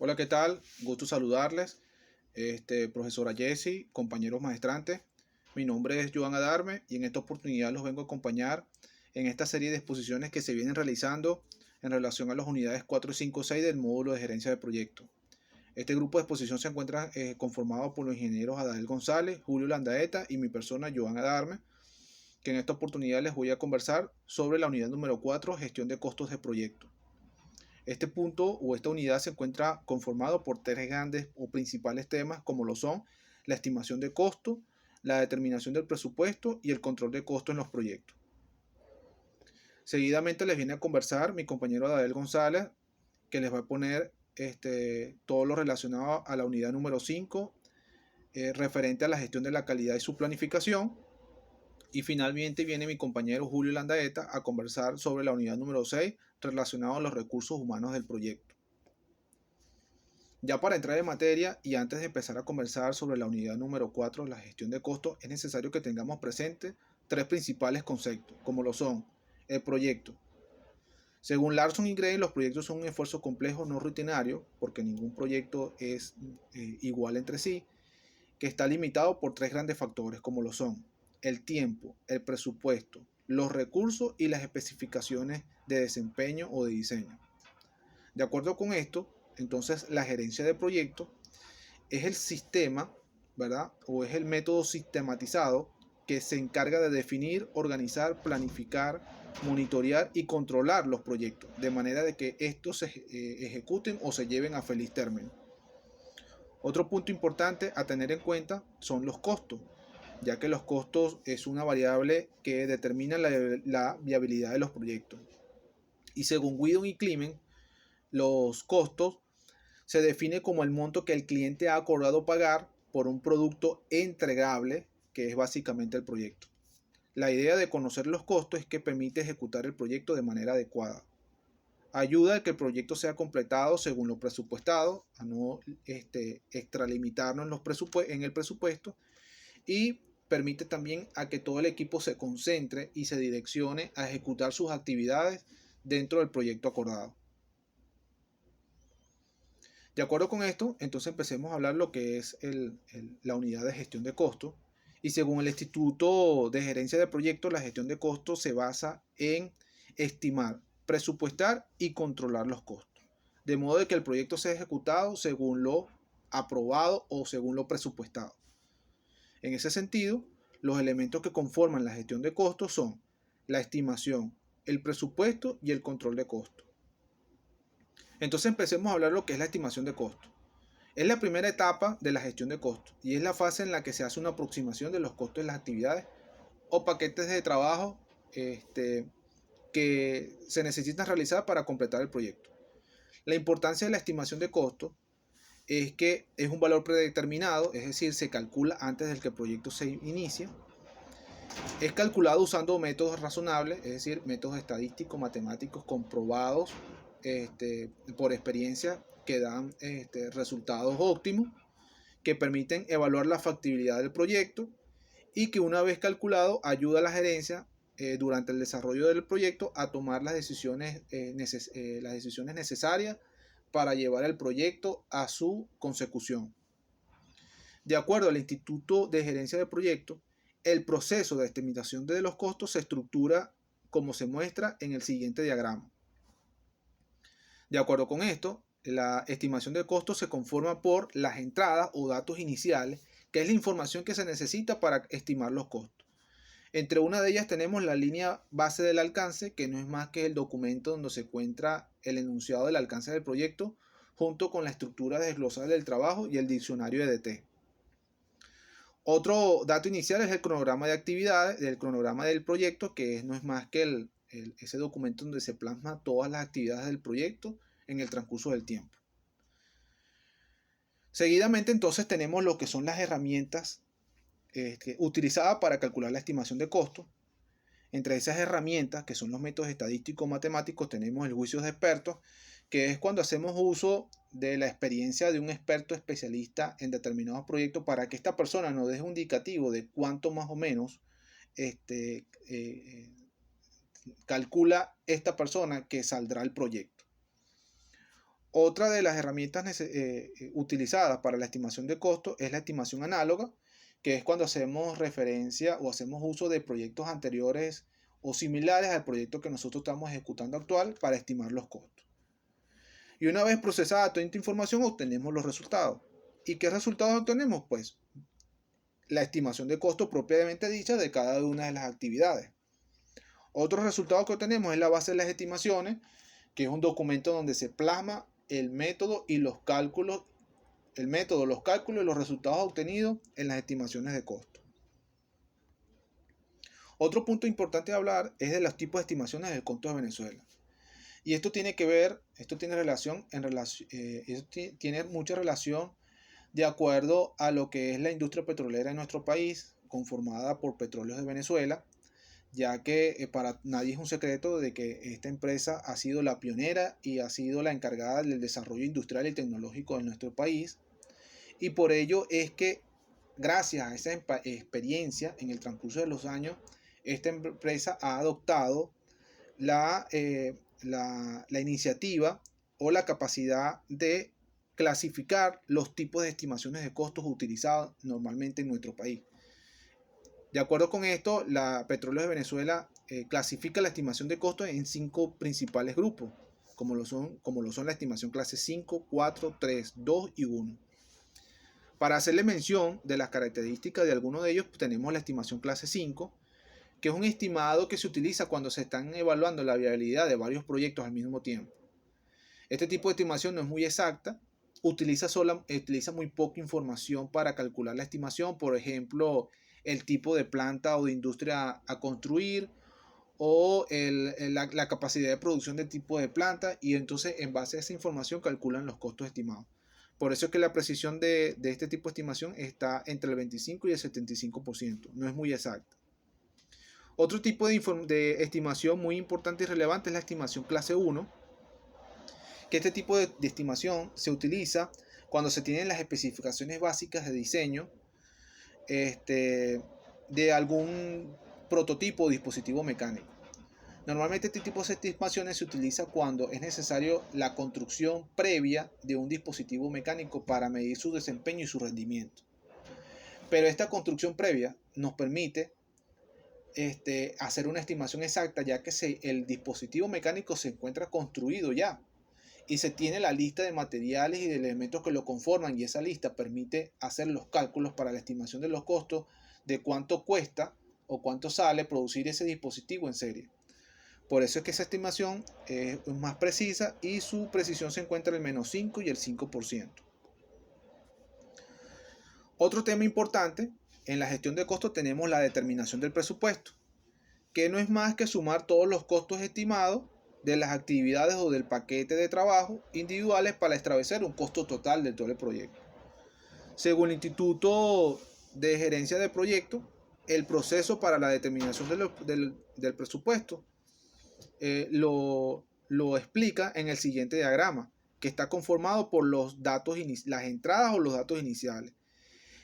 Hola, ¿qué tal? Gusto saludarles. Profesora Jessie, compañeros maestrantes. Mi nombre es Joan Adarme y en esta oportunidad los vengo a acompañar en esta serie de exposiciones que se vienen realizando en relación a las unidades 4, 5, 6 del módulo de gerencia de proyectos. Este grupo de exposición se encuentra conformado por los ingenieros Adael González, Julio Landaeta y mi persona, Joan Adarme, que en esta oportunidad les voy a conversar sobre la unidad número 4, gestión de costos de proyecto. Este punto o esta unidad se encuentra conformado por tres grandes o principales temas como lo son la estimación de costo, la determinación del presupuesto y el control de costo en los proyectos. Seguidamente les viene a conversar mi compañero Adael González, que les va a poner todo lo relacionado a la unidad número 5, referente a la gestión de la calidad y su planificación. Y finalmente viene mi compañero Julio Landaeta a conversar sobre la unidad número 6 relacionado a los recursos humanos del proyecto. Ya para entrar en materia y antes de empezar a conversar sobre la unidad número 4, la gestión de costos, es necesario que tengamos presentes tres principales conceptos, como lo son el proyecto. Según Larson y Gray, los proyectos son un esfuerzo complejo no rutinario, porque ningún proyecto es igual entre sí, que está limitado por tres grandes factores, como lo son el tiempo, el presupuesto, los recursos y las especificaciones de desempeño o de diseño. De acuerdo con esto, entonces la gerencia de proyectos es el sistema, ¿verdad? O es el método sistematizado que se encarga de definir, organizar, planificar, monitorear y controlar los proyectos, de manera de que estos se ejecuten o se lleven a feliz término. Otro punto importante a tener en cuenta son los costos, ya que los costos es una variable que determina la viabilidad de los proyectos. Y según Guido y Climen, los costos se define como el monto que el cliente ha acordado pagar por un producto entregable, que es básicamente el proyecto. La idea de conocer los costos es que permite ejecutar el proyecto de manera adecuada. Ayuda a que el proyecto sea completado según lo presupuestado, a no extralimitarnos en el presupuesto, y permite también a que todo el equipo se concentre y se direccione a ejecutar sus actividades dentro del proyecto acordado. De acuerdo con esto, entonces empecemos a hablar lo que es la unidad de gestión de costos. Y según el Instituto de Gerencia de Proyectos, la gestión de costos se basa en estimar, presupuestar y controlar los costos, de modo de que el proyecto sea ejecutado según lo aprobado o según lo presupuestado. En ese sentido, los elementos que conforman la gestión de costos son la estimación, el presupuesto y el control de costos. Entonces empecemos a hablar de lo que es la estimación de costos. Es la primera etapa de la gestión de costos y es la fase en la que se hace una aproximación de los costos de las actividades o paquetes de trabajo que se necesitan realizar para completar el proyecto. La importancia de la estimación de costos es que es un valor predeterminado, es decir, se calcula antes de que el proyecto se inicie. Es calculado usando métodos razonables, es decir, métodos estadísticos, matemáticos comprobados por experiencia que dan resultados óptimos, que permiten evaluar la factibilidad del proyecto y que una vez calculado ayuda a la gerencia durante el desarrollo del proyecto a tomar las decisiones necesarias para llevar el proyecto a su consecución. De acuerdo al Instituto de Gerencia de Proyectos, el proceso de estimación de los costos se estructura como se muestra en el siguiente diagrama. De acuerdo con esto, la estimación de costos se conforma por las entradas o datos iniciales, que es la información que se necesita para estimar los costos. Entre una de ellas tenemos la línea base del alcance, que no es más que el documento donde se encuentra el enunciado del alcance del proyecto, junto con la estructura desglosada del trabajo y el diccionario EDT. Otro dato inicial es el cronograma de actividades, del cronograma del proyecto, que no es más que ese documento donde se plasma todas las actividades del proyecto en el transcurso del tiempo. Seguidamente entonces tenemos lo que son las herramientas utilizadas para calcular la estimación de costos. Entre esas herramientas, que son los métodos estadísticos matemáticos, tenemos el juicio de expertos, que es cuando hacemos uso de la experiencia de un experto especialista en determinados proyectos para que esta persona nos deje un indicativo de cuánto más o menos calcula esta persona que saldrá el proyecto. Otra de las herramientas utilizadas para la estimación de costos es la estimación análoga, que es cuando hacemos referencia o hacemos uso de proyectos anteriores o similares al proyecto que nosotros estamos ejecutando actual para estimar los costos. Y una vez procesada toda esta información, obtenemos los resultados. ¿Y qué resultados obtenemos? Pues la estimación de costo propiamente dicha de cada una de las actividades. Otro resultado que obtenemos es la base de las estimaciones, que es un documento donde se plasma el método y los cálculos, y los resultados obtenidos en las estimaciones de costo. Otro punto importante a hablar es de los tipos de estimaciones del costo de Venezuela. Y esto tiene mucha relación de acuerdo a lo que es la industria petrolera en nuestro país, conformada por Petróleos de Venezuela, ya que para nadie es un secreto de que esta empresa ha sido la pionera y ha sido la encargada del desarrollo industrial y tecnológico de nuestro país. Y por ello es que, gracias a esa experiencia en el transcurso de los años, esta empresa ha adoptado la iniciativa o la capacidad de clasificar los tipos de estimaciones de costos utilizados normalmente en nuestro país. De acuerdo con esto, la Petróleos de Venezuela clasifica la estimación de costos en 5 principales grupos, como lo son la estimación clase 5, 4, 3, 2 y 1. Para hacerle mención de las características de algunos de ellos, tenemos la estimación clase 5, que es un estimado que se utiliza cuando se están evaluando la viabilidad de varios proyectos al mismo tiempo. Este tipo de estimación no es muy exacta, utiliza muy poca información para calcular la estimación, por ejemplo, el tipo de planta o de industria a construir o la capacidad de producción del tipo de planta, y entonces en base a esa información calculan los costos estimados. Por eso es que la precisión de este tipo de estimación está entre el 25 y el 75%, no es muy exacta. Otro tipo de estimación muy importante y relevante es la estimación clase 1, que este tipo de estimación se utiliza cuando se tienen las especificaciones básicas de diseño de algún prototipo o dispositivo mecánico. Normalmente este tipo de estimaciones se utiliza cuando es necesario la construcción previa de un dispositivo mecánico para medir su desempeño y su rendimiento. Pero esta construcción previa nos permite hacer una estimación exacta, ya que el dispositivo mecánico se encuentra construido ya y se tiene la lista de materiales y de elementos que lo conforman, y esa lista permite hacer los cálculos para la estimación de los costos de cuánto cuesta o cuánto sale producir ese dispositivo en serie. Por eso es que esa estimación es más precisa y su precisión se encuentra en el menos 5 y el 5%. Otro tema importante en la gestión de costos tenemos la determinación del presupuesto, que no es más que sumar todos los costos estimados de las actividades o del paquete de trabajo individuales para establecer un costo total de todo el proyecto. Según el Instituto de Gerencia de Proyectos, el proceso para la determinación del presupuesto lo explica en el siguiente diagrama, que está conformado por los datos las entradas o los datos iniciales.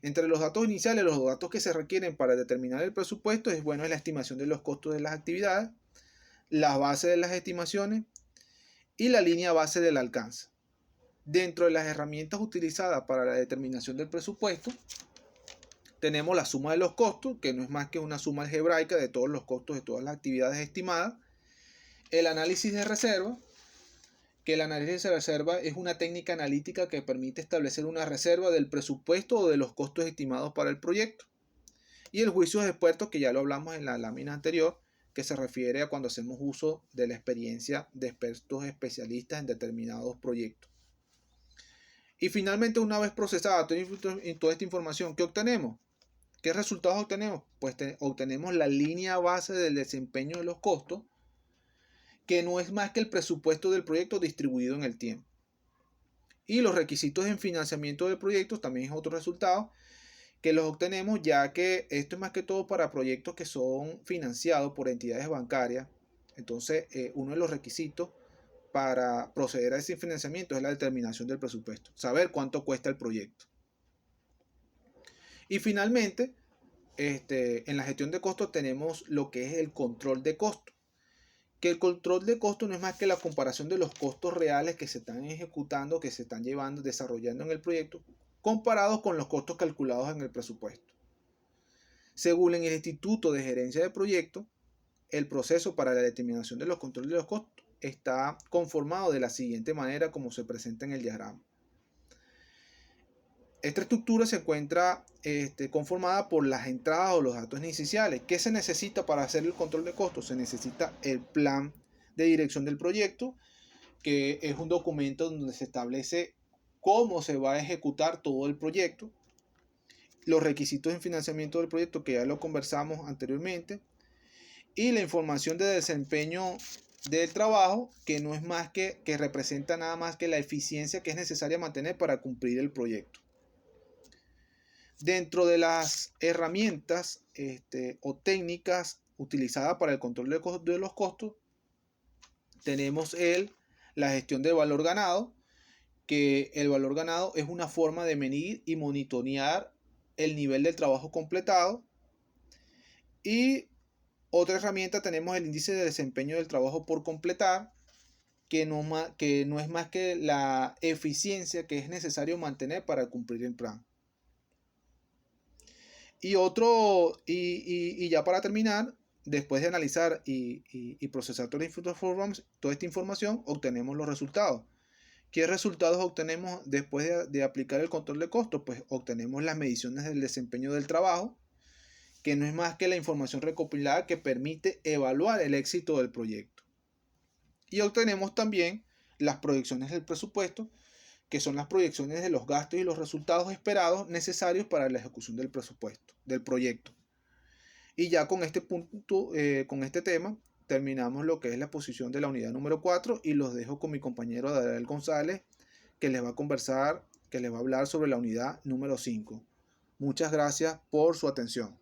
Entre los datos iniciales, los datos que se requieren para determinar el presupuesto es la estimación de los costos de las actividades, las bases de las estimaciones y la línea base del alcance. Dentro de las herramientas utilizadas para la determinación del presupuesto, tenemos la suma de los costos, que no es más que una suma algebraica de todos los costos de todas las actividades estimadas. El análisis de reserva, que el análisis de reserva es una técnica analítica que permite establecer una reserva del presupuesto o de los costos estimados para el proyecto. Y el juicio de expertos, que ya lo hablamos en la lámina anterior, que se refiere a cuando hacemos uso de la experiencia de expertos especialistas en determinados proyectos. Y finalmente, una vez procesada toda esta información, ¿qué obtenemos? ¿Qué resultados obtenemos? Pues obtenemos la línea base del desempeño de los costos, que no es más que el presupuesto del proyecto distribuido en el tiempo. Y los requisitos en financiamiento del proyecto también es otro resultado que los obtenemos, ya que esto es más que todo para proyectos que son financiados por entidades bancarias. Entonces, uno de los requisitos para proceder a ese financiamiento es la determinación del presupuesto, saber cuánto cuesta el proyecto. Y finalmente, en la gestión de costos tenemos lo que es el control de costos, que el control de costo no es más que la comparación de los costos reales que se están ejecutando, que se están llevando, desarrollando en el proyecto, comparados con los costos calculados en el presupuesto. Según el Instituto de Gerencia de Proyectos, el proceso para la determinación de los controles de los costos está conformado de la siguiente manera como se presenta en el diagrama. Esta estructura se encuentra conformada por las entradas o los datos iniciales. ¿Qué se necesita para hacer el control de costos? Se necesita el plan de dirección del proyecto, que es un documento donde se establece cómo se va a ejecutar todo el proyecto, los requisitos de financiamiento del proyecto, que ya lo conversamos anteriormente, y la información de desempeño del trabajo, que no es más que representa nada más que la eficiencia que es necesaria mantener para cumplir el proyecto. Dentro de las herramientas o técnicas utilizadas para el control de los costos, tenemos la gestión del valor ganado, que el valor ganado es una forma de medir y monitorear el nivel del trabajo completado. Y otra herramienta tenemos el índice de desempeño del trabajo por completar, que no es más que la eficiencia que es necesario mantener para cumplir el plan. Y ya para terminar, después de analizar y procesar toda esta información, obtenemos los resultados. ¿Qué resultados obtenemos después de aplicar el control de costos? Pues obtenemos las mediciones del desempeño del trabajo, que no es más que la información recopilada que permite evaluar el éxito del proyecto. Y obtenemos también las proyecciones del presupuesto, que son las proyecciones de los gastos y los resultados esperados necesarios para la ejecución del presupuesto, del proyecto. Y ya con este punto, con este tema, terminamos lo que es la exposición de la unidad número 4 y los dejo con mi compañero Daniel González, que les va a conversar, que les va a hablar sobre la unidad número 5. Muchas gracias por su atención.